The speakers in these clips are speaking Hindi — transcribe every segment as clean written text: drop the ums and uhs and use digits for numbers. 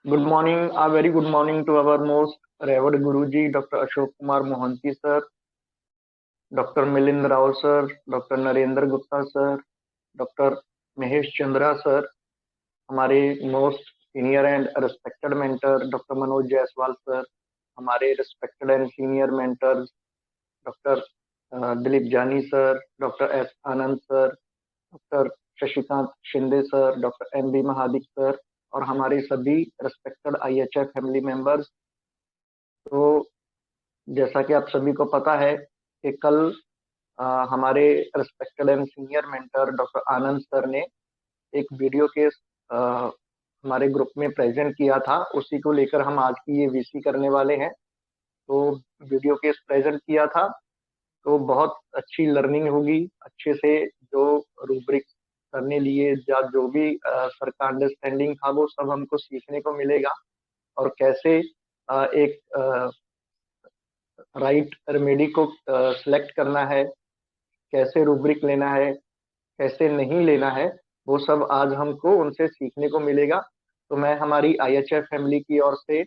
Good morning, a very good morning to our most revered Guruji, Dr. Ashok Kumar Mohanty sir, Dr. Milind Rao sir, Dr. Narendra Gupta sir, Dr. Mahesh Chandra sir, हमारे most senior and respected mentor doctor Manoj Jaiswal sir, हमारे respected and senior mentors doctor Dilip Jani sir, doctor S Anand sir, doctor Shashikant Shinde sir, doctor M B Mahadik sir और हमारे सभी रिस्पेक्टेड आईएचएफ फैमिली मेंबर्स। तो जैसा कि आप सभी को पता है कि कल हमारे respected and senior mentor doctor Anand sir ने एक वीडियो के हमारे ग्रुप में प्रेजेंट किया था, उसी को लेकर हम आज की ये वीसी करने वाले हैं। तो वीडियो केस प्रेजेंट किया था, तो बहुत अच्छी लर्निंग होगी। अच्छे से जो रूब्रिक करने लिए या जो भी सर का अंडरस्टैंडिंग था वो सब हमको सीखने को मिलेगा और कैसे एक राइट रेमेडी को सिलेक्ट करना है, कैसे रूब्रिक लेना है, कैसे नहीं लेना है, वो सब आज हमको उनसे सीखने को मिलेगा। तो मैं हमारी आईएचएफ फैमिली की ओर से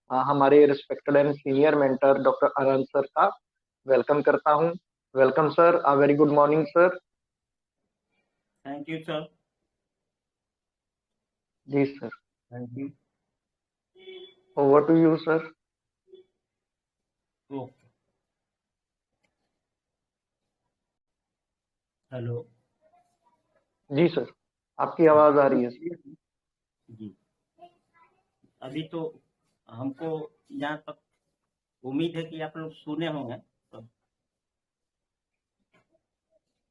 हमारे respected and senior mentor doctor Anand sir का वेलकम करता हूं। Welcome sir, a very good morning sir. Thank you sir. जी sir, thank you. Over to you sir. Okay. Hello. जी सर, आपकी आवाज आ रही है सर। जी, अभी तो हमको यहाँ तक उम्मीद है कि आप लोग सुने होंगे।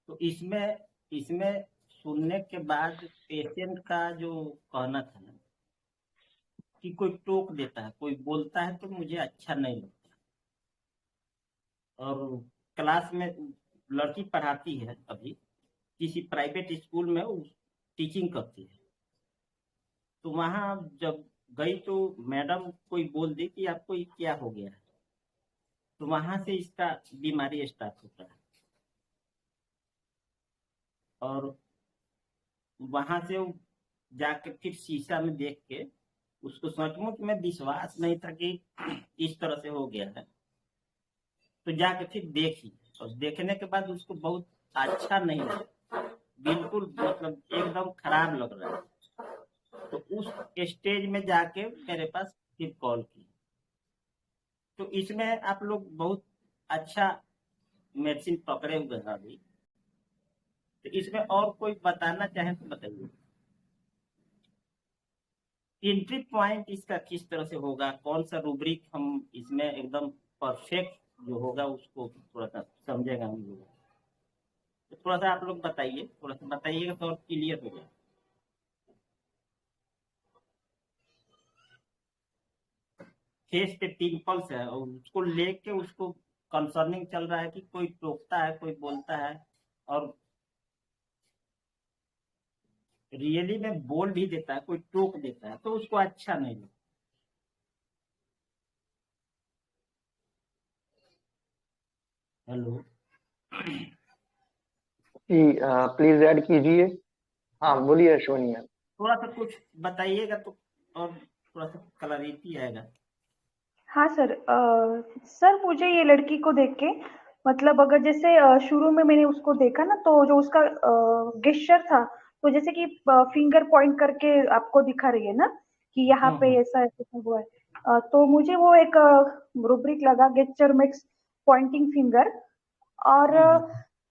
तो इसमें इसमें सुनने के बाद पेशेंट का जो कहना था ना कि कोई टोक देता है, कोई बोलता है तो मुझे अच्छा नहीं लगता। और क्लास में लड़की पढ़ाती है, अभी किसी प्राइवेट स्कूल में वो टीचिंग करती है। तो वहाँ जब गई तो मैडम कोई बोल दी कि आपको ये क्या हो गया है, तो वहां से इसका बीमारी स्टार्ट होता है। और वहां से वो जाके फिर शीशा में देख के उसको सचमुच में विश्वास नहीं था कि इस तरह से हो गया है। तो जाके फिर देखी और देखने के बाद उसको बहुत अच्छा नहीं लगा, बिल्कुल मतलब एकदम खराब लग रहा है। तो उस स्टेज में जाके मेरे पास फिर कॉल की। तो इसमें आप लोग बहुत अच्छा मेडिसिन पकड़े हुए हैं अभी। तो इसमें और कोई बताना चाहे तो बताइए, एंट्री पॉइंट इसका किस तरह से होगा, कौन सा रूब्रिक हम इसमें एकदम परफेक्ट जो होगा उसको थोड़ा सा समझेगा हम लोग। तो थोड़ा सा आप लोग बताइए, थोड़ा सा बताइएगा तो और क्लियर हो जाए। फेस पे पिंपल्स है और उसको लेके उसको कंसर्निंग चल रहा है कि कोई टोकता है, कोई बोलता है और रियली में बोल भी देता है, कोई टोक देता है तो उसको अच्छा नहीं लगता। हेलो। जी, प्लीज ऐड कीजिए। हाँ बोलिए अश्वनी मैम। थोड़ा सा कुछ बताइएगा तो और थोड़ा सा क्लैरिटी आएगा। हाँ सर। सर मुझे ये लड़की को देख के मतलब अगर जैसे शुरू में मैंने उसको देखा ना तो जो उसका गेस्चर था तो जैसे कि फिंगर पॉइंट करके आपको दिखा रही है ना कि यहाँ पे ऐसा ऐसा हुआ है। तो मुझे वो एक रूब्रिक लगा गेस्चर मिक्स पॉइंटिंग फिंगर और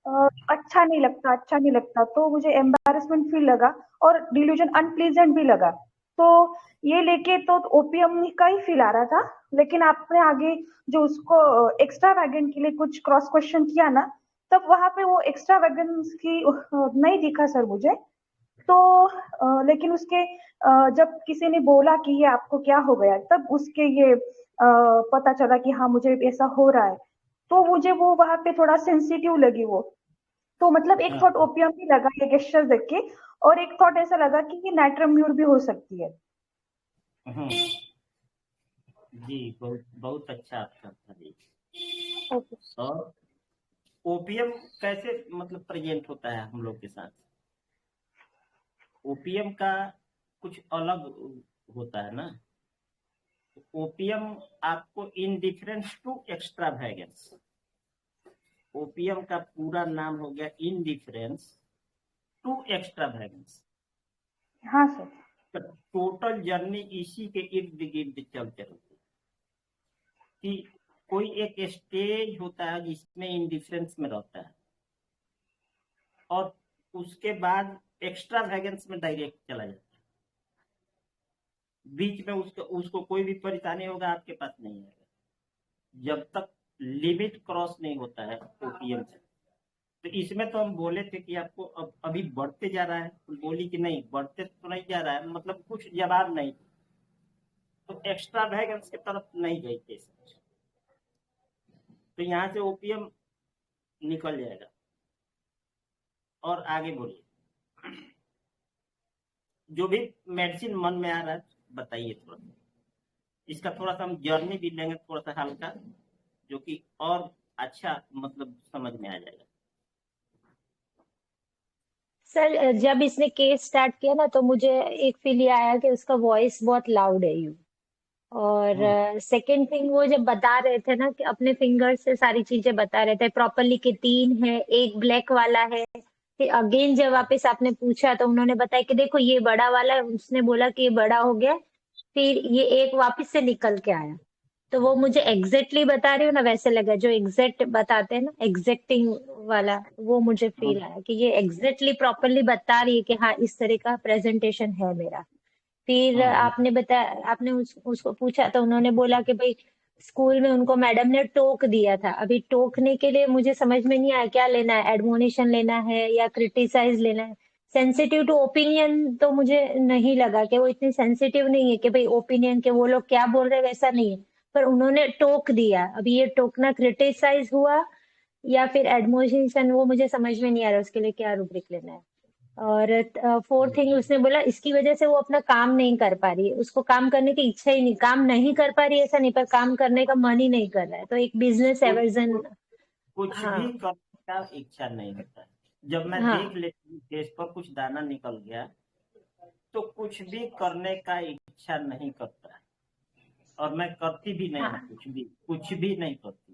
अच्छा नहीं लगता, अच्छा नहीं लगता तो मुझे एम्बैरेसमेंट फील लगा और डिल्यूजन अनप्लीजेंट भी लगा। तो ये लेके तो ओपीएम का ही फील आ रहा था, लेकिन आपने आगे जो उसको एक्स्ट्रा वैगन के लिए कुछ क्रॉस क्वेश्चन किया ना तब वहां पे वो एक्स्ट्रा वैगन की नहीं दिखा सर मुझे। तो लेकिन उसके जब किसी ने बोला कि ये आपको क्या हो गया तब उसके ये पता चला कि हाँ मुझे ऐसा हो रहा है। तो मुझे वो वहां पे थोड़ा सेंसिटिव लगी वो। तो मतलब एक थॉट ओपियम भी लगा ये गेस्चर देख के और एक थॉट ऐसा लगा कि ये नाइट्रम्यूर भी हो सकती है। जी, बहुत बहुत अच्छा आपका था जी। ओके। और ओपीएम कैसे मतलब प्रेजेंट होता है हम लोग के साथ? ओपीएम का कुछ अलग होता है ना। ओपियम आपको indifference to extra wagons, opium का पूरा नाम हो गया इनडिफरेंस टू एक्स्ट्रा वैगन्स। हाँ सर। टोटल जर्नी इसी के इर्द गिर्द चलते रहती है कि कोई एक स्टेज होता है जिसमें इंडिफरेंस में रहता है और उसके बाद एक्स्ट्रा वैगन्स में डायरेक्ट चला जाता है। बीच में उसको कोई भी परेशानी होगा आपके पास नहीं आएगा जब तक लिमिट क्रॉस नहीं होता है ओपीएम से। तो इसमें तो हम बोले थे कि आपको अभी बढ़ते जा रहा है, तो बोली कि नहीं बढ़ते तो नहीं जा रहा है, मतलब कुछ जवाब नहीं, तो एक्स्ट्रा वैगन्स की तरफ नहीं गई थे। तो यहाँ से ओपीएम निकल जाएगा। और आगे बोलिए, जो भी मेडिसिन मन में आ रहा है बताइए थोड़ा सा, इसका थोड़ा सा हम जर्नी भी लेंगे थोड़ा सा हल्का, जो कि और अच्छा मतलब समझ में आ जाएगा। सर जब इसने केस स्टार्ट किया ना तो मुझे एक फील ये आया कि उसका वॉइस बहुत लाउड है यू। और सेकंड थिंग, वो जब बता रहे थे ना कि अपने फिंगर से सारी चीजें बता रहे थे प्रॉपरली कि 3 है, एक ब्लैक वाला है। फिर अगेन जब वापस आपने पूछा तो उन्होंने बताया कि देखो ये बड़ा वाला है, उसने बोला कि ये बड़ा हो गया, फिर ये एक वापस से निकल के आया। तो वो मुझे एग्जैक्टली बता रही हो ना, वैसे लगा जो एग्जैक्ट बताते हैं ना, एग्जैक्टिंग वाला, वो मुझे फील आया कि ये एग्जैक्टली प्रॉपरली बता रही है कि हाँ इस तरह का प्रेजेंटेशन है मेरा। फिर आपने उसको पूछा तो उन्होंने बोला कि भाई स्कूल में उनको मैडम ने टोक दिया था। अभी टोकने के लिए मुझे समझ में नहीं आया क्या लेना है, एडमोनिशन लेना है या क्रिटिसाइज लेना है। सेंसिटिव टू ओपिनियन तो मुझे नहीं लगा कि वो इतनी सेंसिटिव नहीं है कि भाई ओपिनियन के वो लोग क्या बोल रहे हैं वैसा नहीं है, पर उन्होंने टोक दिया। अभी ये टोकना क्रिटिसाइज हुआ या फिर एडमोनिशन, वो मुझे समझ में नहीं आ रहा उसके लिए क्या रूब्रिक लेना है। और फोर्थ थिंग उसने बोला इसकी वजह से वो अपना काम नहीं कर पा रही है, उसको काम करने की इच्छा ही नहीं, काम नहीं कर पा रही है ऐसा नहीं, पर काम करने का मन ही नहीं कर रहा है, तो एक बिजनेस एवर्जन। कुछ हाँ भी करने का इच्छा नहीं होता है। जब मैं देख हाँ लेती हूँ फेस पर कुछ दाना निकल गया तो कुछ भी करने का इच्छा नहीं करता है, और मैं करती भी नहीं हूँ, हाँ कुछ भी नहीं करती।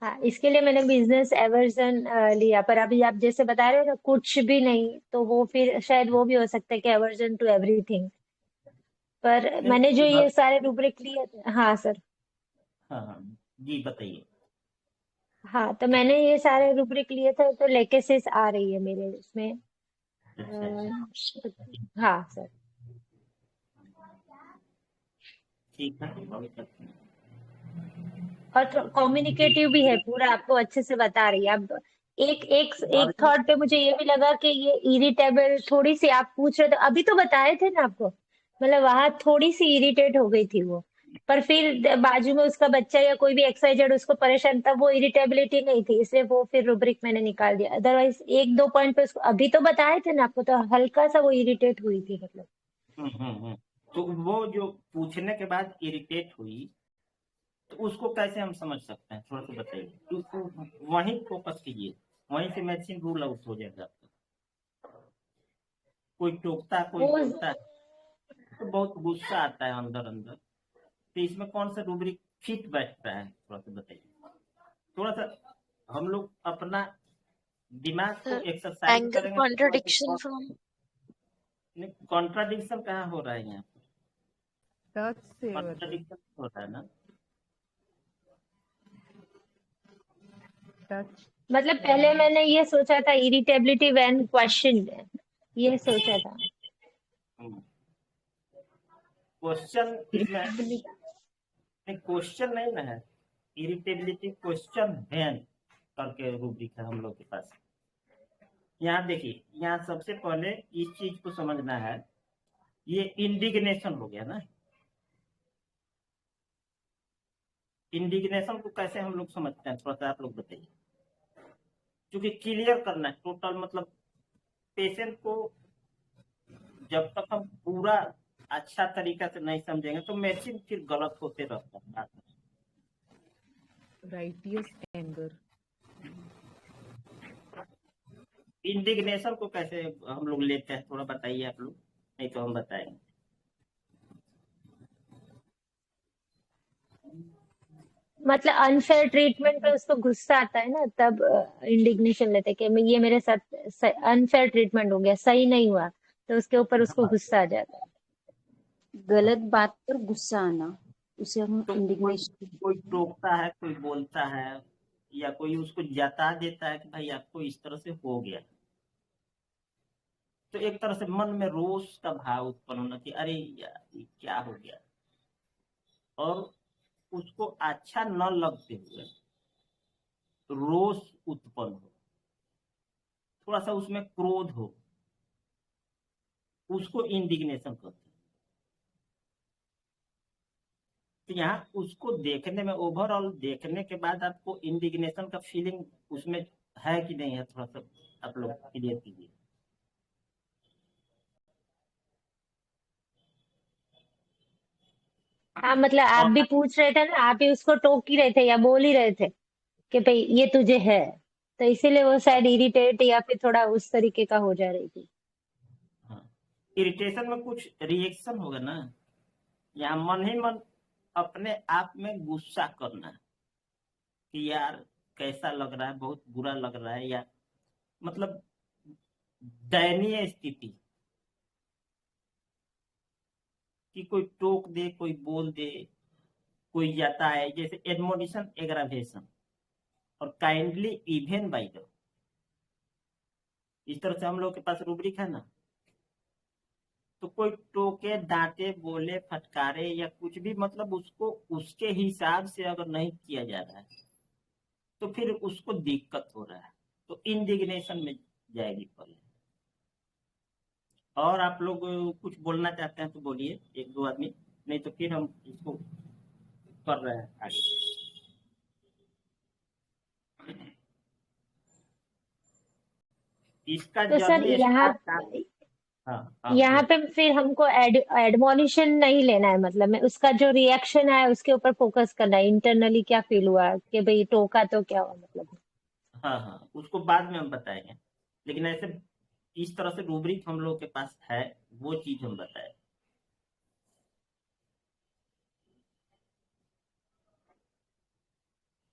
हाँ, इसके लिए मैंने बिजनेस एवर्जन लिया। पर अभी आप जैसे बता रहे हो ना कुछ भी नहीं, तो वो फिर शायद वो भी हो सकता है कि एवर्जन टू एवरीथिंग। पर नहीं, मैंने जो ये सारे रूब्रिक लिए थे, हाँ सर। हाँ हाँ जी बताइए। हाँ तो मैंने ये सारे रूब्रिक लिए थे तो लेकेसिस आ रही है मेरे उसमें। अच्छा अच्छा, हाँ सर। ठीक है बहुत अच्छा। और कम्युनिकेटिव भी है पूरा, आपको अच्छे से बता रही है। अब एक एक और एक थॉट पे मुझे ये भी लगा कि ये इरिटेबल थोड़ी सी, आप पूछ रहे थे अभी तो बताए थे ना आपको, मतलब वहां थोड़ी सी इरिटेट हो गई थी वो। पर फिर बाजू में उसका बच्चा या कोई भी एक्साइटेड उसको परेशान था, वो इरिटेबिलिटी नहीं थी, इसलिए वो फिर रुब्रिक मैंने निकाल दिया। अदरवाइज एक दो पॉइंट पे उसको अभी तो बताए थे ना आपको, तो हल्का सा वो इरिटेट हुई थी मतलब। हम्म। तो वो जो पूछने के बाद इरिटेट हुई, तो उसको कैसे हम समझ सकते हैं थोड़ा सा बताइए। तो वहीं फोकस कीजिए, वहीं से मेडिसिन रूल आउट हो जाएगा आपका। कोई टोकता है कोई वो बोलता है तो बहुत गुस्सा आता है अंदर अंदर, तो इसमें कौन सा रूब्रिक फिट बैठता है थोड़ा सा बताइए। थोड़ा सा हम लोग अपना दिमाग को एक्सरसाइज एंगर करेंगे तो थोड़ा कॉन्ट्रडिक्शन सा। फ्रॉम कॉन्ट्राडिक्शन कहाँ हो रहा है यहाँ पे, टच से बताइए। कॉन्ट्राडिक्शन हो रहा है ना। टच। मतलब पहले मैंने ये सोचा था इरिटेबिलिटी व्हेन क्वेश्चन, ये सोचा था। क्वेश्चन इसमें क्वेश्चन नहीं ना है, इरिटेबिलिटी क्वेश्चन व्हेन करके रूब्रिक है हम लोग के पास। यहाँ देखिए, यहाँ सबसे पहले इस चीज को समझना है, ये इंडिग्नेशन हो गया ना। इंडिग्नेशन को कैसे हम लोग समझते हैं थोड़ा सा आप लोग बताइए, क्योंकि क्लियर करना है टोटल, मतलब पेशेंट को जब तक हम पूरा अच्छा तरीका से नहीं समझेंगे तो मेडिसिन फिर गलत होते रहता है। Righteous anger. इंडिग्नेशन को कैसे हम लोग लेते हैं थोड़ा बताइए आप लोग, नहीं तो हम बताएंगे। मतलब अनफेयर ट्रीटमेंट पे उसको गुस्सा आता है ना, तब इंडिग्नेशन लेते हैं कि ये मेरे साथ अनफेयर ट्रीटमेंट हो गया, सही नहीं हुआ, तो उसके ऊपर उसको हाँ, गुस्सा आ जाता है। गलत बात पर गुस्सा आना, उसे हम तो कोई इंडिग्नेशन। कोई टोकता है, कोई बोलता है, या कोई उसको जता देता है कि भाई आपको इस तरह से हो गया, तो एक तरह से मन में रोष का भाव उत्पन्न होना कि अरे यार ये क्या हो गया, और उसको अच्छा न लगते हुए रोष उत्पन्न हो, थोड़ा सा उसमें क्रोध हो, उसको इंडिग्नेशन कहते हैं। तो यहाँ उसको देखने में, ओवरऑल देखने के बाद आपको इंडिग्नेशन का फीलिंग उसमें है कि नहीं है, थोड़ा सा आप लोग क्लियर कीजिए। हाँ, मतलब आप और भी पूछ रहे थे ना, आप ही उसको टोक ही रहे थे या बोल ही रहे थे कि भाई ये तुझे है, तो इसीलिए वो शायद इरिटेट या फिर थोड़ा उस तरीके का हो जा रही थी। हाँ, इरिटेशन में कुछ रिएक्शन होगा ना, यहाँ मन ही मन अपने आप में गुस्सा करना है कि यार कैसा लग रहा है, बहुत बुरा लग रहा है, या मतलब दयनीय स्थिति कि कोई टोक दे, कोई बोल दे, कोई जाता है, जैसे एडमोनिशन, एग्रावेशन और काइंडली इवन बाई द, इस तरह से हम लोग के पास रूब्रिक है ना। तो कोई टोके, डांटे, बोले, फटकारे या कुछ भी, मतलब उसको उसके हिसाब से अगर नहीं किया जा रहा है तो फिर उसको दिक्कत हो रहा है, तो इंडिग्नेशन में जाएगी पहले। और आप लोग कुछ बोलना चाहते हैं तो बोलिए, एक दो आदमी, नहीं तो फिर हम इसको कर रहे हैं आगे। इसका तो सर जर्नी यहाँ स्टार्ट था। हाँ हाँ यहाँ बोलिए। पे फिर हमको एडमोनिशन नहीं लेना है, मतलब मैं उसका जो रिएक्शन है उसके ऊपर फोकस करना है, इंटरनली क्या फील हुआ कि भाई टोका तो क्या हुआ, मतलब। हाँ हाँ, उसको बाद में हम बताएंगे, लेकिन ऐसे इस तरह से रूब्रिक हम लोग के पास है, वो चीज हम बताए।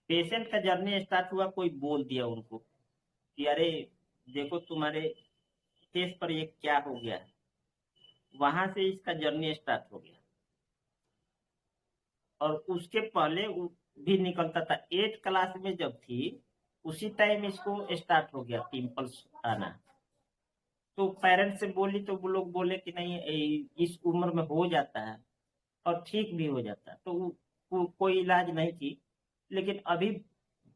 पेशेंट का जर्नी स्टार्ट हुआ, कोई बोल दिया उनको कि अरे देखो तुम्हारे फेस पर ये क्या हो गया है, वहां से इसका जर्नी स्टार्ट हो गया। और उसके पहले भी निकलता था, 8 क्लास में जब थी उसी टाइम इसको स्टार्ट हो गया पिंपल्स आना। तो पेरेंट्स से बोली तो वो लोग बोले कि नहीं इस उम्र में हो जाता है और ठीक भी हो जाता है, तो कोई इलाज नहीं थी। लेकिन अभी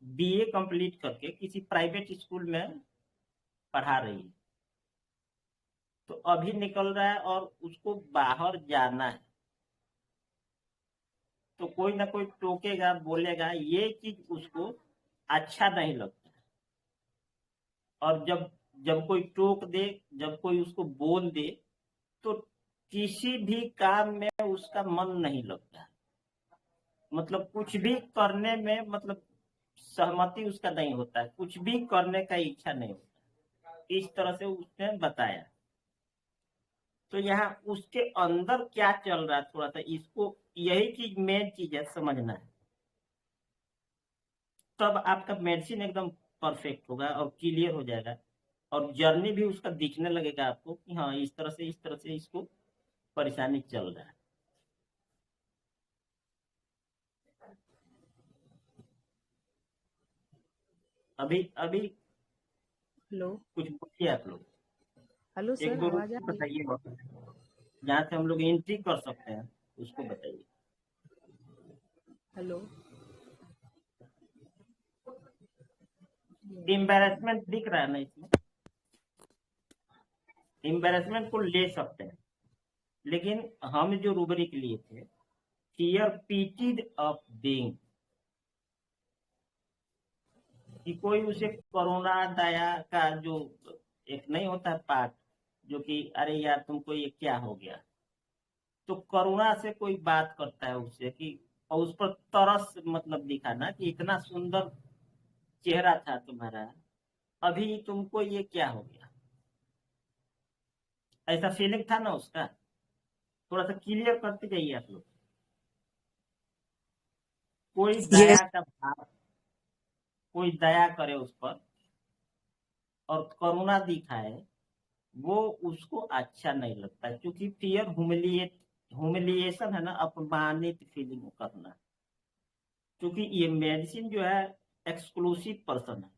बीए कंप्लीट करके किसी प्राइवेट स्कूल में पढ़ा रही है, तो अभी निकल रहा है और उसको बाहर जाना है, तो कोई ना कोई टोकेगा, बोलेगा, ये चीज उसको अच्छा नहीं लगता। और जब जब कोई टोक दे, जब कोई उसको बोल दे, तो किसी भी काम में उसका मन नहीं लगता, मतलब कुछ भी करने में, मतलब सहमति उसका नहीं होता है, कुछ भी करने का इच्छा नहीं होता, इस तरह से उसने बताया। तो यहाँ उसके अंदर क्या चल रहा है, थोड़ा सा इसको, यही चीज मेन चीज है, समझना है, तब आपका मेडिसिन एकदम परफेक्ट होगा और क्लियर हो जाएगा, और जर्नी भी उसका दिखने लगेगा आपको कि हाँ इस तरह से इसको परेशानी चल रहा है। अभी अभी हेलो। कुछ बोलिए आप लोग, हेलो एक सर, दो आवाज आ रूल रही है? बताइए जहाँ से हम लोग एंट्री कर सकते हैं, उसको बताइए। हेलो। एम्बेरसमेंट दिख रहा है ना इसमें, एम्बेरसमेंट को ले सकते हैं, लेकिन हम जो रूबरिक लिए थे, फियर पीटिड ऑफ बीइंग, कि कोई उसे करुणा दया का जो एक नहीं होता है पाठ, जो कि अरे यार तुमको ये क्या हो गया, तो करुणा से कोई बात करता है उससे कि, और उस पर तरस मतलब दिखाना कि इतना सुंदर चेहरा था तुम्हारा, अभी तुमको ये क्या हो गया, ऐसा फीलिंग था ना उसका। थोड़ा सा क्लियर करते जाइए आप लोग। कोई Yes. दया का भाव, कोई दया करे उस पर और करुणा दिखाए, वो उसको अच्छा नहीं लगता, क्योंकि फियर ह्यूमिलिएशन है ना, अपमानित फीलिंग करना। क्योंकि ये मेडिसिन जो है एक्सक्लूसिव पर्सन है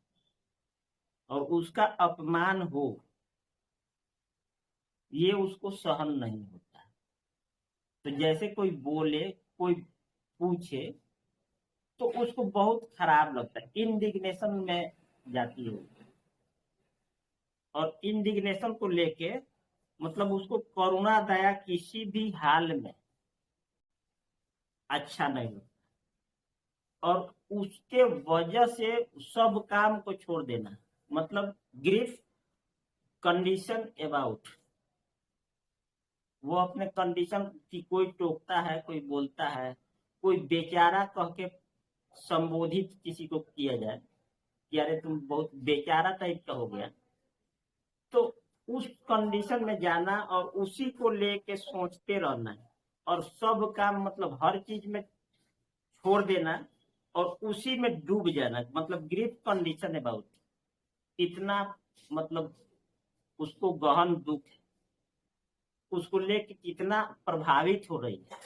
और उसका अपमान हो ये उसको सहन नहीं होता। तो जैसे कोई बोले, कोई पूछे, तो उसको बहुत खराब लगता है, इंडिग्नेशन में जाती है। और इंडिग्नेशन को लेके मतलब उसको करुणा दया किसी भी हाल में अच्छा नहीं लगता, और उसके वजह से सब काम को छोड़ देना, मतलब ग्रीफ कंडीशन अबाउट, वो अपने कंडीशन की, कोई टोकता है, कोई बोलता है, कोई बेचारा कह के संबोधित किसी को किया जाए कि अरे तुम बहुत बेचारा टाइप का हो गया, तो उस कंडीशन में जाना और उसी को लेके सोचते रहना है, और सब काम मतलब हर चीज में छोड़ देना और उसी में डूब जाना, मतलब ग्रीफ कंडीशन अबाउट, इतना मतलब उसको गहन दुख है, उसको लेके कितना प्रभावित हो रही है,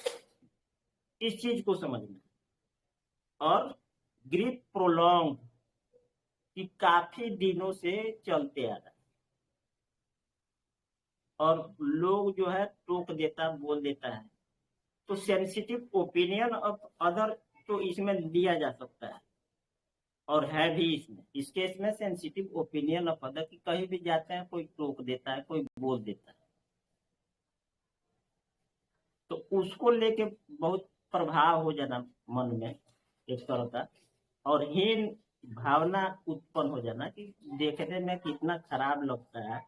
इस चीज को समझना। और ग्रीफ प्रोलॉन्ग कि काफी दिनों से चलते आ रहा है, और लोग जो है टोक देता, बोल देता है, तो सेंसिटिव ओपिनियन ऑफ अदर तो इसमें लिया जा सकता है, और है भी इसमें, इस केस में सेंसिटिव ओपिनियन ऑफ अदर की कहीं भी जाते हैं, कोई टोक देता है, कोई बोल देता है, तो उसको लेके बहुत प्रभाव हो जाना मन में एक तरह का, और हीन भावना उत्पन्न हो जाना कि देखने में कितना खराब लगता है,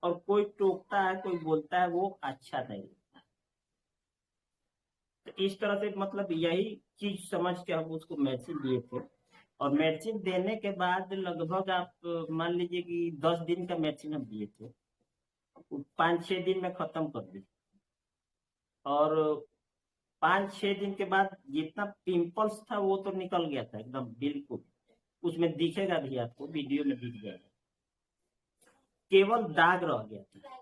और कोई टोकता है, कोई बोलता है, वो अच्छा नहीं लगता। तो इस तरह से मतलब यही चीज समझ के हम उसको मेडिसिन दिए थे, और मेडिसिन देने के बाद लगभग आप मान लीजिए कि 10 दिन का मेडिसिन हम दिए थे, 5-6 दिन में खत्म कर दी, और 5-6 दिन के बाद जितना पिंपल्स था वो तो निकल गया था एकदम बिल्कुल, उसमें दिखेगा भी, आपको वीडियो में दिख जाएगा, केवल दाग रह गया था।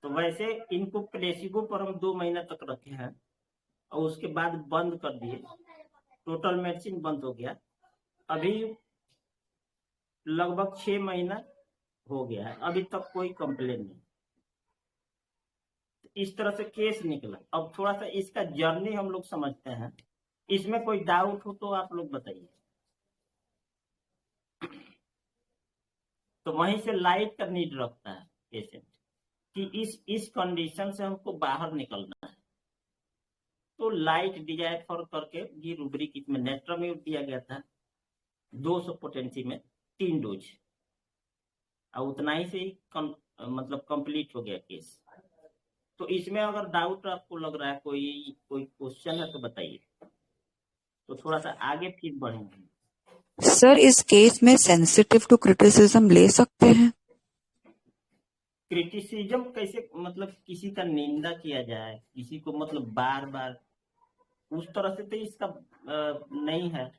तो वैसे इनको प्लेसिबो पर हम 2 महीना तक रखे हैं, और उसके बाद बंद कर दिए, टोटल मेडिसिन बंद हो गया। अभी लगभग 6 महीना हो गया है, अभी तक कोई कंप्लेन नहीं। इस तरह से केस निकला। अब थोड़ा सा इसका जर्नी हम लोग समझते हैं, इसमें कोई डाउट हो तो आप लोग बताइए। तो वहीं से लाइट का नीड रखता है पेशेंट कि इस कंडीशन से हमको बाहर निकलना है, तो लाइट डिजायर फॉर करके ये रूब्रिक इसमें नेट्राम्यूट दिया गया था 200 पोटेंसी में 3 डोज, और उतना ही से ही मतलब कंप्लीट हो गया केस। तो इसमें अगर डाउट आपको लग रहा है, कोई क्वेश्चन है तो बताइए, तो थोड़ा सा आगे फिर बढ़ेंगे। सर इस केस में सेंसिटिव टू क्रिटिसिज्म ले सकते हैं? क्रिटिसिज्म कैसे, मतलब किसी का निंदा किया जाए, किसी को मतलब बार बार, उस तरह से तो इसका नहीं है,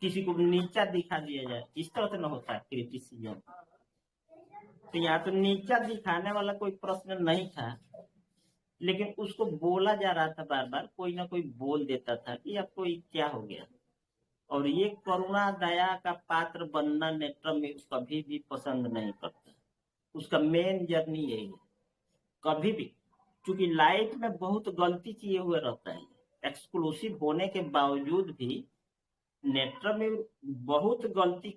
किसी को नीचा दिखा दिया जाए, इस तरह से न होता है क्रिटिसिज्म। तो यहाँ तो नीचा दिखाने वाला कोई प्रश्न नहीं था, लेकिन उसको बोला जा रहा था बार बार, कोई ना कोई बोल देता था कि अब कोई क्या हो गया। और ये करुणा दया का पात्र बनना नेट्राम्यूट कभी भी पसंद नहीं करता, उसका मेन जर्नी यही है। कभी भी, क्योंकि लाइफ में बहुत गलती किए हुए रहता है, एक्सक्लूसिव होने के बावजूद भी नेट्राम्यूट बहुत गलती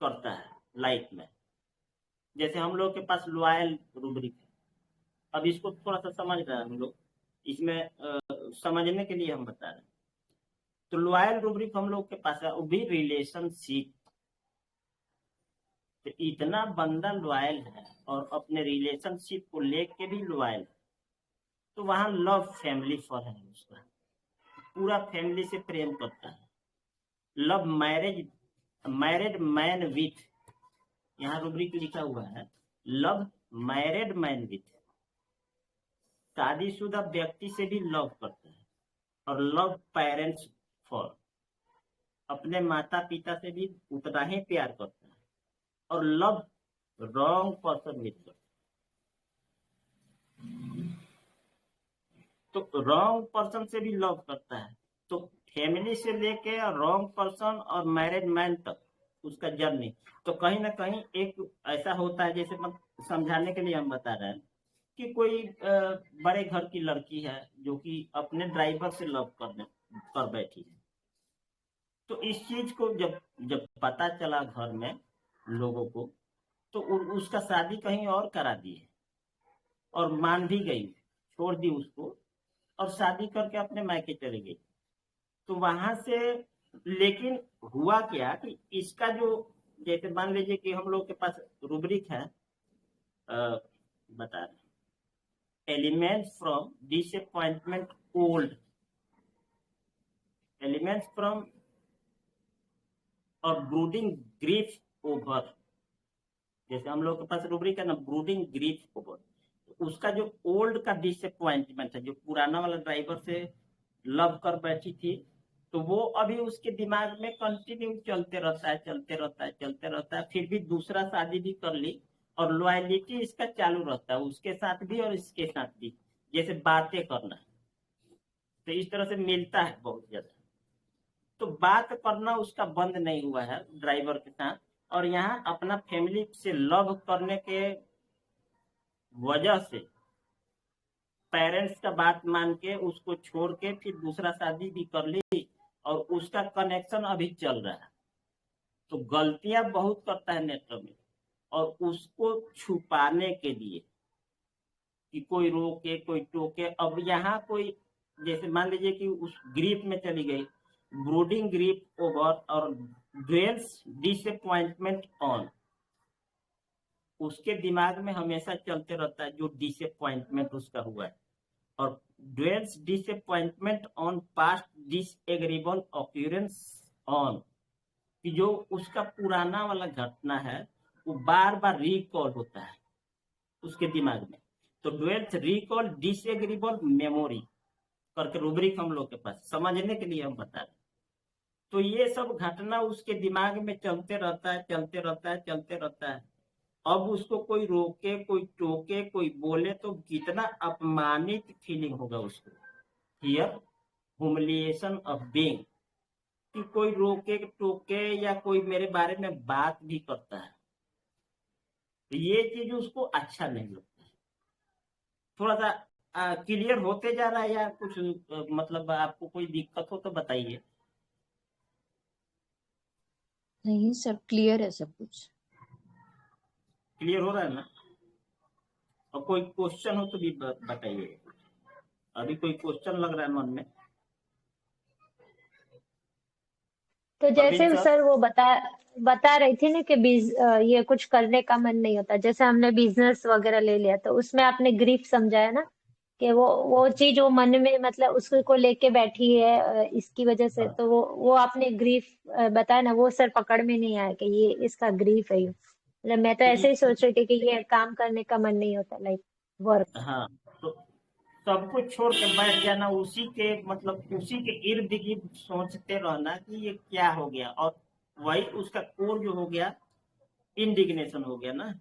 करता है लाइफ में। जैसे हम लोग के पास लॉयल रूब्रिक है, अब इसको थोड़ा सा समझ रहे हैं हम लोग, इसमें समझने के लिए हम बता रहे हैं। तो लॉयल रूब्रिक हम लोग के पास है, वो भी रिलेशनशिप। तो इतना बंदा लॉयल है और अपने रिलेशनशिप को लेके भी लॉयल है, तो वहां लव फैमिली फॉर है, उसका पूरा फैमिली से प्रेम करता है। लव मैरिड मैन विथ, यहाँ रूब्रिक लिखा हुआ है लव मैरिड मैन विथ, शादीशुदा व्यक्ति से भी लव करता है, और लव पेरेंट्स फॉर, अपने माता पिता से भी उतना ही प्यार करता है, और लव रॉन्ग पर्सन विद, तो रॉन्ग पर्सन से भी लव करता है। तो फैमिली से लेके रॉन्ग पर्सन और मैरिड मैन तक उसका जर्नी, तो कहीं ना कहीं एक ऐसा होता है, जैसे समझाने के लिए हम बता रहे हैं कि कोई बड़े घर की लड़की है जो कि अपने ड्राइवर से लव कर बैठी है। तो इस चीज को जब जब पता चला घर में लोगों को, तो उसका शादी कहीं और करा दी है, और मान भी गई, छोड़ दी उसको, और शादी करके अपने मायके चले गई। तो वहां से, लेकिन हुआ क्या कि इसका जो, जैसे मान लीजिए कि हम लोग के पास रूब्रिक है, बता रहे, elements from disappointment old, elements from और ब्रूडिंग ग्रीफ ओवर, जैसे हम लोग के पास रूब्रिक है ना, ब्रूडिंग ग्रीफ ओवर, उसका जो ओल्ड का डिसअपॉइंटमेंट है, जो पुराना वाला ड्राइवर से लव कर बैठी थी, तो वो अभी उसके दिमाग में कंटिन्यू चलते रहता है, चलते रहता है, चलते रहता है। फिर भी दूसरा शादी भी कर ली, और लॉयलिटी इसका चालू रहता है, उसके साथ भी और इसके साथ भी, जैसे बातें करना, तो इस तरह से मिलता है बहुत ज्यादा। तो बात करना उसका बंद नहीं हुआ है ड्राइवर के साथ, और यहाँ अपना फैमिली से लव करने के वजह से पेरेंट्स का बात मान के उसको छोड़ के फिर दूसरा शादी भी कर ली, और उसका कनेक्शन अभी चल रहा है। तो गलतियां बहुत करता है नेत्र में, और उसको छुपाने के लिए कि कोई रोके कोई टोके। अब यहाँ कोई, जैसे मान लीजिए कि उस ग्रीफ में चली गई, ब्रूडिंग ग्रीफ ओवर और ड्वेल्स डिसअपॉइंटमेंट ऑन, उसके दिमाग में हमेशा चलते रहता है जो डिसअपॉइंटमेंट उसका हुआ है, और dwells disappointment on past disagreeable occurrence on, कि जो उसका पुराना वाला घटना है वो बार बार रिकॉल होता है उसके दिमाग में। तो dwells recall disagreeable memory करके रूब्रिक हम लोग के पास, समझने के लिए हम बता रहे। तो ये सब घटना उसके दिमाग में चलते रहता है, चलते रहता है, चलते रहता है। अब उसको कोई रोके कोई टोके कोई बोले तो कितना अपमानित फीलिंग होगा उसको, हियर ह्यूमिलिएशन ऑफ बीइंग, कि कोई रोके टोके या कोई मेरे बारे में बात भी करता है, तो ये चीज उसको अच्छा नहीं लगता है। थोड़ा सा क्लियर होते जा रहा है या कुछ मतलब आपको कोई दिक्कत हो तो बताइए। नहीं सर, क्लियर है सब कुछ। क्लियर हो रहा है ना? और कोई क्वेश्चन हो तो भी बताइए। अभी कोई क्वेश्चन लग रहा है मन में? तो जैसे अरविंद सर। सर वो बता रही थी ना कि ये कुछ करने का मन नहीं होता, जैसे हमने बिजनेस वगैरह ले लिया तो उसमें आपने ग्रीफ समझाया ना कि वो चीज वो मन में मतलब उसको लेके बैठी है इसकी वजह से, तो वो आपने ग्रीफ बताया ना, वो सर पकड़ में नहीं आया कि ये इसका ग्रीफ है। मतलब मैं तो ऐसे ही सोच रही थी कि ये काम करने का मन नहीं होता, लाइक वर्क। हाँ, तो सब कुछ छोड़ के बैठ जाना, उसी के मतलब उसी के इर्द गिर्द सोचते रहना कि ये क्या हो गया, और वही उसका कोर जो हो गया इंडिग्नेशन हो गया ना,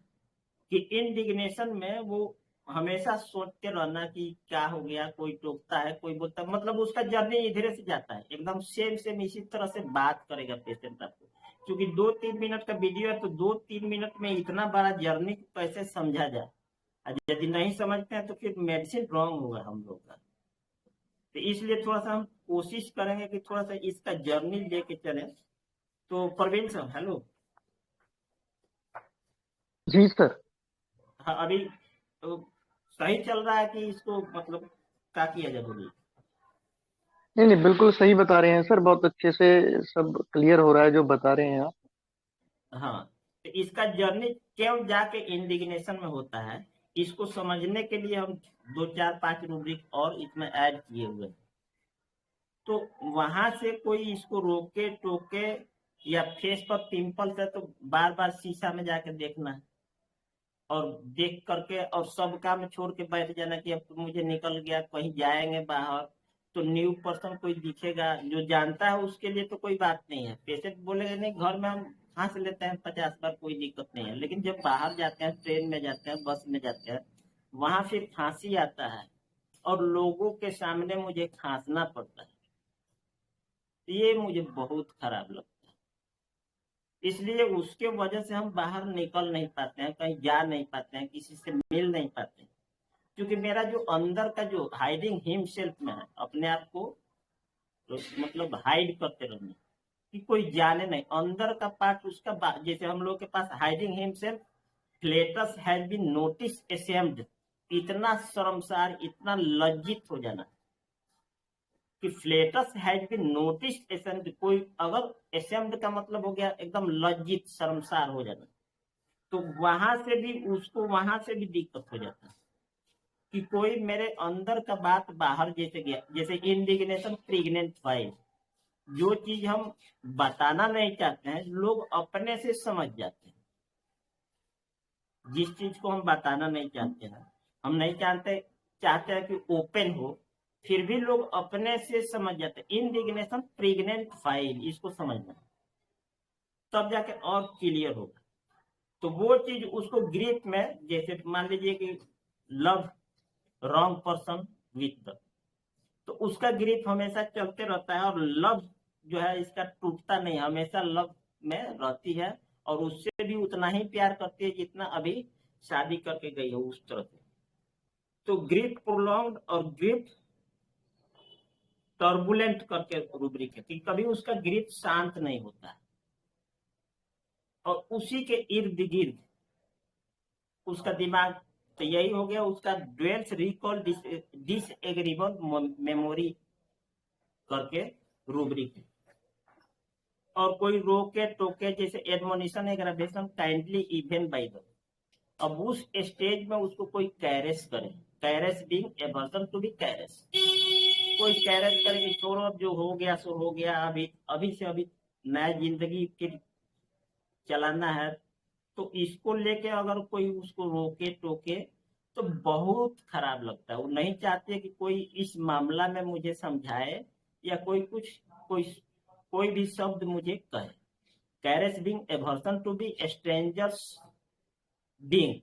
कि इंडिग्नेशन में वो हमेशा सोचते रहना कि क्या हो गया, कोई टोकता है कोई बोलता है, मतलब उसका जर्नी इधर से जाता है एकदम सेम सेम इसी तरह से बात करेगा पेशेंट आपको। क्योंकि 2-3 मिनट का वीडियो है, तो 2-3 मिनट में इतना बड़ा जर्नी कैसे समझा जाए, यदि नहीं समझते हैं तो फिर मेडिसिन रॉन्ग होगा हम लोग का। तो इसलिए थोड़ा सा हम कोशिश करेंगे कि थोड़ा सा इसका जर्नी लेके चले। तो प्रवीण सर, हेलो। जी सर। हाँ, अभी तो सही चल रहा है कि इसको मतलब क्या किया जरूरी? नहीं नहीं, बिल्कुल सही बता रहे हैं सर, बहुत अच्छे से सब क्लियर हो रहा है जो बता रहे हैं आप। हाँ, तो इसका जर्नी क्यों जाके इंडिग्नेशन में होता है, इसको समझने के लिए हम 2-4-5 रूब्रिक और इसमें ऐड किए हुए हैं। तो वहां से कोई इसको रोके टोके, या फेस पर पिंपल्स है तो बार बार शीशा में जाके देखना है, और देख करके और सब काम छोड़ के बैठ जाना कि अब तो मुझे निकल गया, कहीं जाएंगे बाहर तो न्यू पर्सन कोई दिखेगा जो जानता है, उसके लिए तो कोई बात नहीं है। पेशेंट बोलेगा नहीं, घर में हम खांस लेते हैं 50 बार, कोई दिक्कत नहीं है। लेकिन जब बाहर जाते हैं, ट्रेन में जाते हैं, बस में जाते हैं, वहां फिर खांसी आता है और लोगों के सामने मुझे खांसना पड़ता है, ये मुझे बहुत खराब लगता है। इसलिए उसके वजह से हम बाहर निकल नहीं पाते हैं, कहीं जा नहीं पाते हैं, किसी से मिल नहीं पाते हैं, क्योंकि मेरा जो अंदर का जो हाइडिंग हिमसेल्फ में है, अपने आप को तो मतलब हाइड करते रहना कि कोई जाने नहीं, अंदर का पार्ट उसका जैसे हम लोग के पास hiding himself, flatus has been notice ashamed, इतना शर्मसार, इतना लज्जित हो जाना कि flatus has been notice ashamed, कोई अगर एसेम्ड का मतलब हो गया एकदम लज्जित शर्मसार हो जाना, तो वहां से भी उसको वहां से भी दिक्कत हो जाता है कि कोई मेरे अंदर का बात बाहर जैसे गया, जैसे इंडिग्नेशन प्रेग्नेंट फाइल, जो चीज हम बताना नहीं चाहते हैं लोग अपने से समझ जाते हैं। जिस चीज को हम बताना नहीं चाहते हैं, हम नहीं चाहते हैं कि ओपन हो, फिर भी लोग अपने से समझ जाते हैं। इंडिग्नेशन प्रेग्नेंट फाइल, इसको समझना, तब जाके और क्लियर होगा। तो वो चीज उसको ग्रीप में, जैसे मान लीजिए कि love wrong person with the, तो उसका ग्रिप हमेशा चलते रहता है और लव जो है इसका टूटता नहीं, हमेशा लव में रहती है और उससे भी उतना ही प्यार करती है जितना अभी शादी करके गई है उस तरह से। तो ग्रिप प्रोलॉन्ग और ग्रिप टर्बुलेंट करके रूब्रिक है कि कभी उसका ग्रिप शांत नहीं होता है, और उसी के इर्द गिर्द उसका दिमाग, तो यही हो गया उसका ड्वेल्स रिकॉल डिसएग्रीबल मेमोरी करके रूब्रिक है। और कोई रोके टोके जैसे admonition aggravation kindly even by the, अब उस स्टेज में उसको कोई कैरेस करे, caress being aversion to be caress, कोई कैरेस करे कि छोड़ो अब जो हो गया सो हो गया, अभी से अभी नया जिंदगी के चलाना है, तो इसको लेके अगर कोई उसको रोके टोके तो बहुत खराब लगता है। वो नहीं चाहते कि कोई इस मामला में मुझे समझाए या कोई भी शब्द मुझे कहे। Caress being aversion to be strangers being,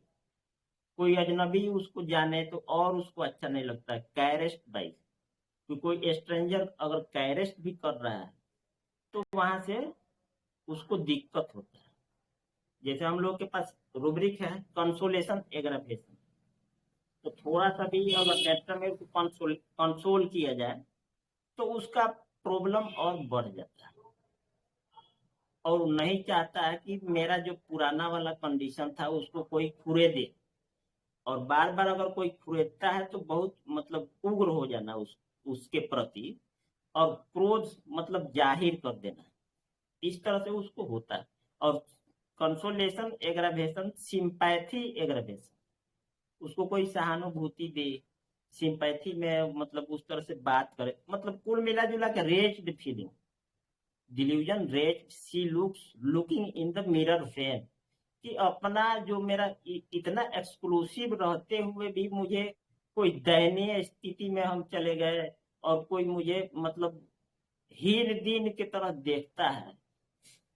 कोई अजनबी उसको जाने तो और उसको अच्छा नहीं लगता है कैरेस्ट बाई, तो कोई स्ट्रेंजर अगर कैरेस्ट भी कर रहा है तो वहां से उसको दिक्कत होता है। जैसे हम लोग के पास रूब्रिक है कंसोलेशन एग्रावेशन, तो थोड़ा सा भी अगर डेट्रामेर को कंसोल किया जाए तो उसका प्रॉब्लम और बढ़ जाता है, और नहीं चाहता है कि मेरा जो पुराना वाला कंडीशन था उसको कोई खुरे दे, और बार बार अगर कोई खुरेदता है तो बहुत मतलब उग्र हो जाना उसके प्रति, और क्रोध मतलब जाहिर कर देना, इस तरह से उसको होता है। और कंसोलेशन एग्रावेशन सिंपैथी एग्रावेशन, उसको कोई सहानुभूति दे, सिंपैथी में मतलब उस तरह से बात करे, मतलब कुल मिला जुला के raised feeling, delusion rage see looking in the mirror when, कि अपना जो मेरा इतना एक्सक्लूसिव रहते हुए भी मुझे कोई दयनीय स्थिति में हम चले गए और कोई मुझे मतलब हीन दीन की तरह देखता है,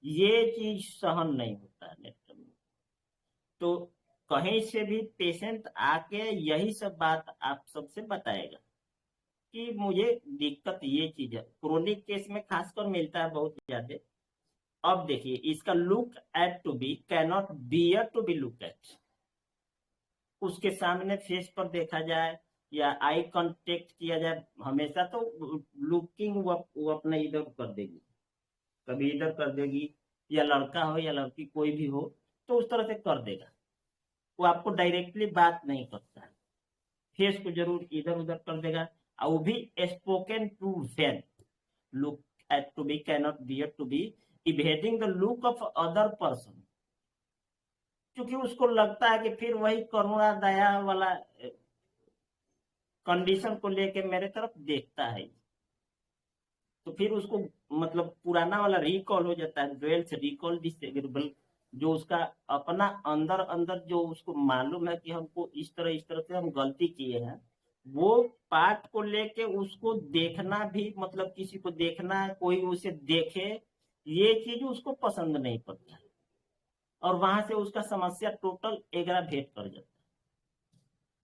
ये चीज सहन नहीं होता है नेत्र में। तो कहीं से भी पेशेंट आके यही सब बात आप सबसे बताएगा कि मुझे दिक्कत ये चीज है। क्रोनिक केस में खासकर मिलता है बहुत ज्यादा। अब देखिए इसका look at to be cannot bear to be look at, उसके सामने फेस पर देखा जाए या आई कांटेक्ट किया जाए हमेशा, तो लुकिंग वो अपने इधर कर देगी, कभी इधर कर देगी, या लड़का हो या लड़की कोई भी हो तो उस तरह से कर देगा। वो आपको डायरेक्टली बात नहीं करता है, फेस को जरूर इधर उधर कर देगा। और वो भी spoken to when look at to be cannot bear to be evading the look of other person, क्योंकि उसको लगता है कि फिर वही करुणा दया वाला कंडीशन को लेके मेरे तरफ देखता है, तो फिर उसको मतलब पुराना वाला रिकॉल हो जाता है, ड्वेल्स रिकॉल डिसएग्रीबल जो उसका अपना अंदर अंदर जो उसको मालूम है कि हमको इस तरह से हम गलती किए हैं, वो पाठ को लेके उसको देखना भी, मतलब किसी को देखना, कोई उसे देखे, ये चीज उसको पसंद नहीं पड़ता है। और वहां से उसका समस्या टोटल एग्रावेट कर जाता है।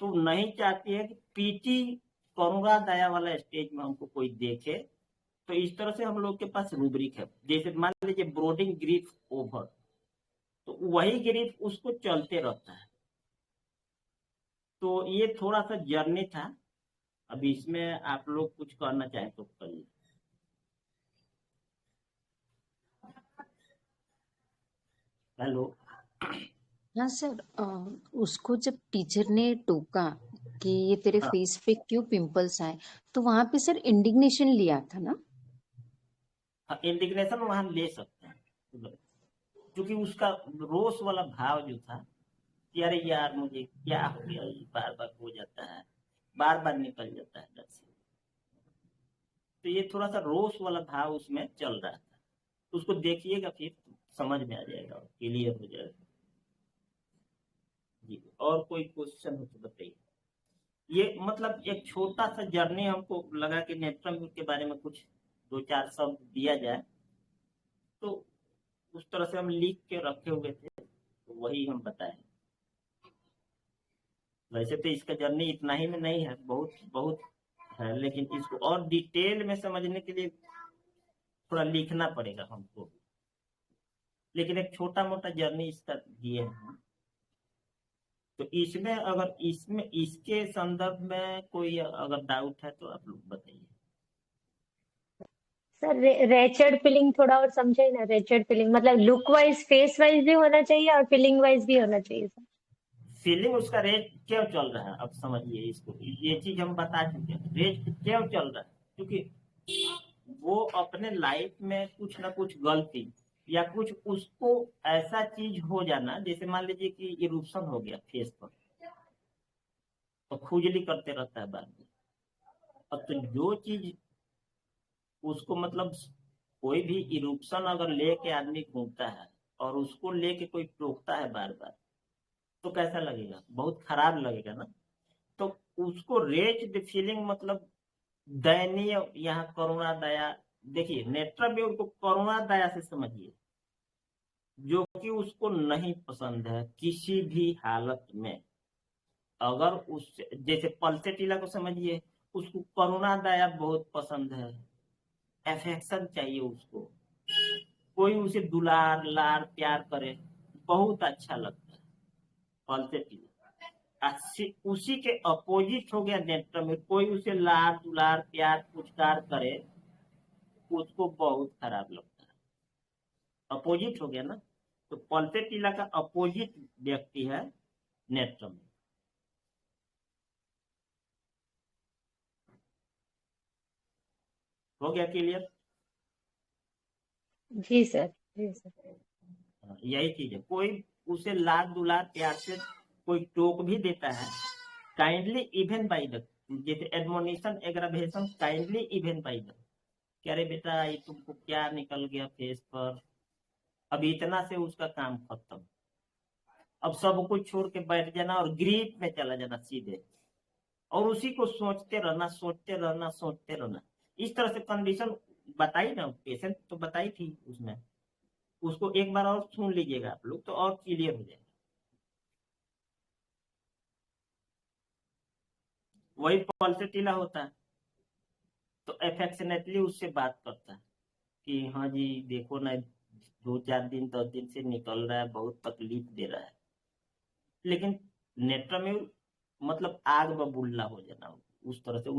तो नहीं चाहती है कि पीटी करूंगा दया वाला स्टेज में हमको कोई देखे। तो इस तरह से हम लोग के पास रूब्रिक है। जैसे मान लीजिए ब्रोडिंग ग्रीफ ओवर, तो वही ग्रीफ उसको चलते रहता है। तो ये थोड़ा सा जर्नी था। अब इसमें आप लोग कुछ करना चाहें तो करिए। हेलो। हाँ सर, उसको जब टीचर ने टोका कि ये तेरे हाँ, फेस पे क्यों पिंपल्स आए, तो वहां पे सर इंडिग्नेशन लिया था ना? इंडिग्नेशन वहां ले सकते हैं, क्योंकि उसका रोष वाला भाव जो था कि अरे यार मुझे क्या हो गया, ये बार बार हो जाता है, बार बार निकल जाता है घर से। तो ये थोड़ा सा रोष वाला भाव उसमें चल रहा था। उसको देखिएगा फिर समझ में आ जाएगा, क्लियर हो जाएगा। जी, और कोई क्वेश्चन हो तो बताइए। ये मतलब एक छोटा सा जर्नी हमको लगा कि नेत्रम के बारे में कुछ दो चार शब्द दिया जाए, तो उस तरह से हम लिख के रखे हुए थे, तो वही हम बताएं। वैसे तो इसका जर्नी इतना ही में नहीं है, बहुत बहुत है, लेकिन इसको और डिटेल में समझने के लिए थोड़ा लिखना पड़ेगा हमको। लेकिन एक छोटा मोटा जर्नी इसका दिए हैं। तो इसमें इसके संदर्भ में कोई अगर डाउट है तो आप लोग बताइए। सर रेचर्ड फिलिंग थोड़ा और समझाइए ना। रेचर्ड फिलिंग मतलब लुक वाइज फेस वाइज भी होना चाहिए और फिलिंग वाइज भी होना चाहिए सर। फीलिंग उसका रेट क्यों चल रहा है, अब समझिए इसको। ये चीज हम बता चुके हैं, रेट क्यों चल रहा है, क्योंकि वो अपने लाइफ में कुछ ना कुछ गलती या कुछ उसको ऐसा चीज हो जाना, जैसे मान लीजिए कि इरूप्शन हो गया फेस पर, तो खुजली करते रहता है बाद में। अब तो जो चीज उसको मतलब कोई भी इरूप्शन अगर लेके आदमी घूमता है और उसको लेके कोई टोकता है बार बार, तो कैसा लगेगा, बहुत खराब लगेगा ना। तो उसको रेज फीलिंग मतलब दयनीय, यहाँ करुणा दया। देखिए नेत्रव्यूह को करुणा दया से समझिए, जो कि उसको नहीं पसंद है किसी भी हालत में। अगर उस जैसे पल्सेटिला को समझिए, उसको करुणा दया बहुत पसंद है, एफेक्शन चाहिए उसको, कोई उसे दुलार लार प्यार करे, बहुत अच्छा लगता है पल्सेटिला। उसी के अपोजिट हो गया नेत्र में, कोई उसे लार दुलार प्यार पुचकार करे, उसको बहुत खराब लगता है। अपोजिट हो गया ना। तो पल्सेटिला का अपोजिट व्यक्ति है नेत्र में। हो गया क्लियर। जी सर, जी सर। यही चीज है, कोई उसे लार दुलार प्यार से कोई टोक भी देता है, काइंडली इवन बाई द, जैसे admonition aggravation kindly even by the, कि अरे बेटा ये तुमको क्या निकल गया फेस पर, अब इतना से उसका काम खत्म। अब सब कुछ छोड़ के बैठ जाना और ग्रीप में चला जाना सीधे, और उसी को सोचते रहना सोचते रहना सोचते रहना। इस तरह से कंडीशन बताई ना पेशेंट, तो बताई थी उसमें। उसको एक बार और सुन लीजिएगा आप लोग, तो और क्लियर हो जाएगा। वही पल्सेटिला होता है, तो एफेक्शनेटली उससे बात करता है कि हाँ जी देखो ना, 2 4 दिन 10 दिन से निकल रहा है, बहुत तकलीफ दे रहा है। लेकिन नेत्र में मतलब आग बबूला हो जाना, उस तरह से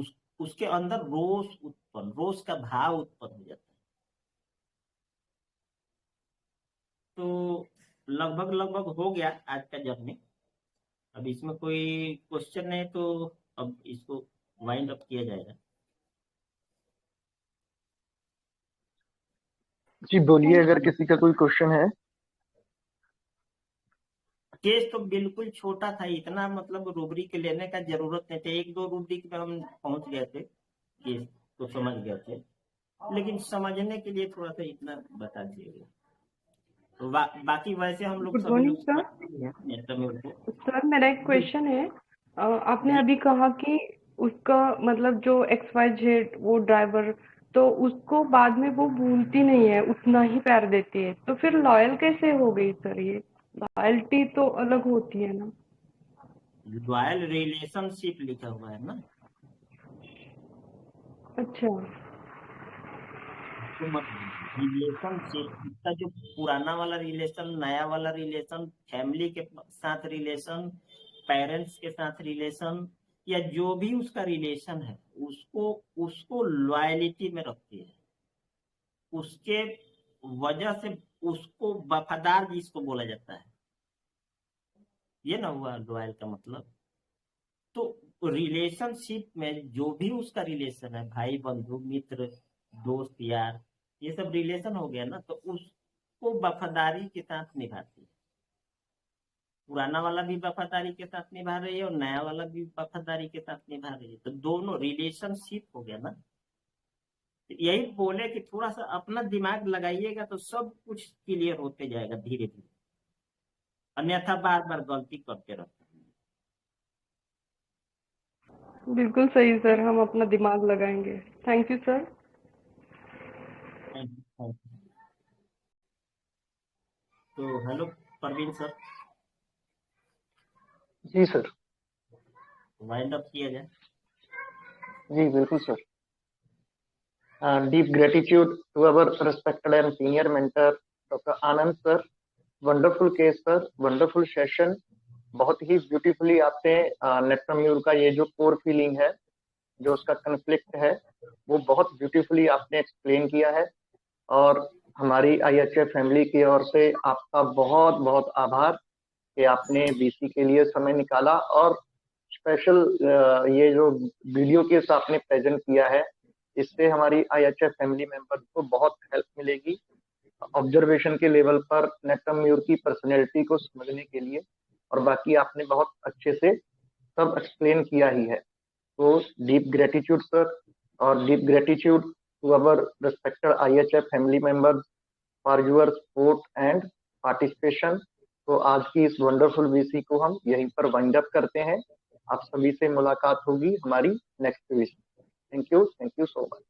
उसके अंदर रोष का भाव उत्पन्न हो जाता है। तो लगभग लगभग हो गया आज का जर्नी। अब इसमें कोई क्वेश्चन है तो अब इसको वाइंड अप किया जाएगा। जी बोलिए, अगर किसी का कोई क्वेश्चन है। केस तो बिल्कुल छोटा था, इतना मतलब रूब्रिक लेने का जरूरत नहीं था, 1 2 रूब्रिक में हम पहुंच गए थे, केस तो समझ गए थे। लेकिन समझने के लिए थोड़ा सा इतना बता दिया। तो बाकी वैसे हम लोग गुड सभी मॉर्निंग लोग सर। समझते हैं नेत्रमेल को। सर मेरा एक क्वेश्चन है। आपने जी अभी कहा कि उसका मतलब जो XYZ वो ड्राइवर, तो उसको बाद में वो भूलती नहीं है, उतना ही प्यार देती है, तो फिर लॉयल कैसे हो गई सर? ये लॉयल्टी तो अलग होती है ना। लॉयल रिलेशनशिप लिखा हुआ है ना, अच्छा। तो मत रिलेशनशिप इसका जो पुराना वाला रिलेशन, नया वाला रिलेशन, फैमिली के साथ रिलेशन, पेरेंट्स के साथ रिलेशन, या जो भी उसका रिलेशन है, उसको उसको लॉयलिटी में रखती है। उसके वजह से उसको वफादार जिसको बोला जाता है, ये ना हुआ लॉयल का मतलब। तो रिलेशनशिप में जो भी उसका रिलेशन है, भाई बंधु मित्र दोस्त यार, ये सब रिलेशन हो गया ना, तो उसको वफादारी के साथ निभाती है। पुराना वाला भी वफादारी के साथ निभा रही है और नया वाला भी वफादारी के साथ निभा रही है, तो दोनों रिलेशनशिप हो गया ना। तो यही बोले कि थोड़ा सा अपना दिमाग लगाइएगा तो सब कुछ क्लियर होते जाएगा धीरे धीरे, अन्यथा बार बार गलती करते रहते हैं। बिल्कुल सही सर, हम अपना दिमाग लगाएंगे। Thank you sir. Thank you, thank you। तो हेलो परवीन सर, जी सर। वाइंड अप किया जाए। जी बिल्कुल sir. Deep gratitude to our respected and senior mentor, Dr. Anand sir. Wonderful case sir, wonderful session. बहुत ही ब्यूटीफुली आपने नेत्रम्यूर का ये जो कोर फीलिंग है, जो उसका कन्फ्लिक्ट है, वो बहुत ब्यूटीफुली आपने एक्सप्लेन किया है। और हमारी IHF फैमिली की ओर से आपका बहुत बहुत आभार कि आपने BC के लिए समय निकाला और स्पेशल ये जो वीडियो केस आपने प्रेजेंट किया है, इससे हमारी IHF फैमिली मेंबर्स को बहुत हेल्प मिलेगी ऑब्जर्वेशन के लेवल पर नेत्रम्यूर की पर्सनैलिटी को समझने के लिए। और बाकी आपने बहुत अच्छे से सब एक्सप्लेन किया ही है। तो डीप ग्रेटिट्यूड सर, और deep gratitude to our respected IHF family members for your support and participation. तो आज की इस वंडरफुल VC को हम यहीं पर वाइंड अप करते हैं। आप सभी से मुलाकात होगी हमारी next VC। Thank you so much.